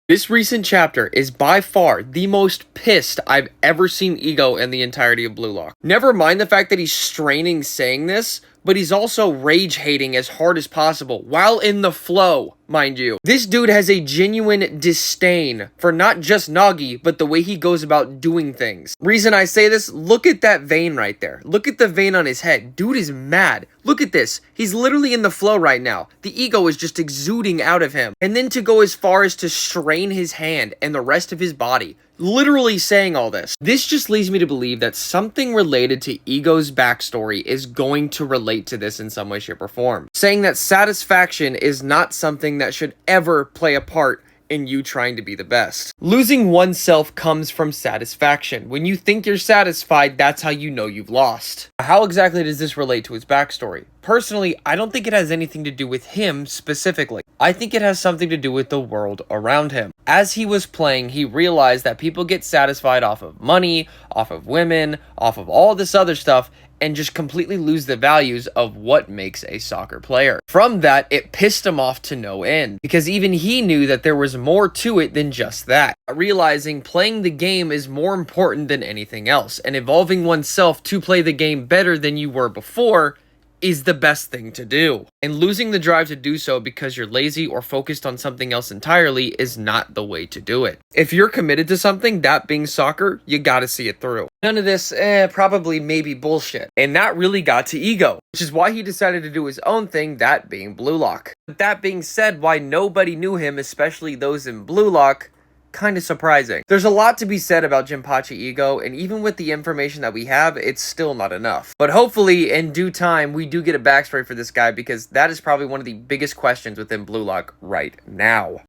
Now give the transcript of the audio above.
This recent chapter is by far the most pissed I've ever seen Ego in the entirety of Blue Lock. Never mind the fact that he's straining saying this, but he's also rage hating as hard as possible while in the flow, mind you. This dude has a genuine disdain for not just Nagi, but the way he goes about doing things. Reason I say this, look at that vein right there. Look at the vein on his head. Dude is mad. Look at this. He's literally in the flow right now. The ego is just exuding out of him. And then to go as far as to strain his hand and the rest of his body. Literally saying all this. This just leads me to believe that something related to Ego's backstory is going to relate to this in some way, shape, or form. Saying that satisfaction is not something that should ever play a part in you trying to be the best. Losing oneself comes from satisfaction. When you think you're satisfied, that's how you know you've lost. How exactly does this relate to his backstory? Personally, I don't think it has anything to do with him specifically. I think it has something to do with the world around him. As he was playing, he realized that people get satisfied off of money, off of women, off of all this other stuff, and just completely lose the values of what makes a soccer player. From that, it pissed him off to no end, because even he knew that there was more to it than just that. Realizing playing the game is more important than anything else, and evolving oneself to play the game better than you were before is the best thing to do. And losing the drive to do so because you're lazy or focused on something else entirely is not the way to do it. If you're committed to something, that being soccer, you gotta see it through. None of this, probably maybe bullshit. And that really got to Ego, which is why he decided to do his own thing, that being Blue Lock. But that being said, why nobody knew him, especially those in Blue Lock, kind of surprising. There's a lot to be said about Jinpachi Ego, and even with the information that we have, it's still not enough. But hopefully, in due time, we do get a backstory for this guy, because that is probably one of the biggest questions within Blue Lock right now.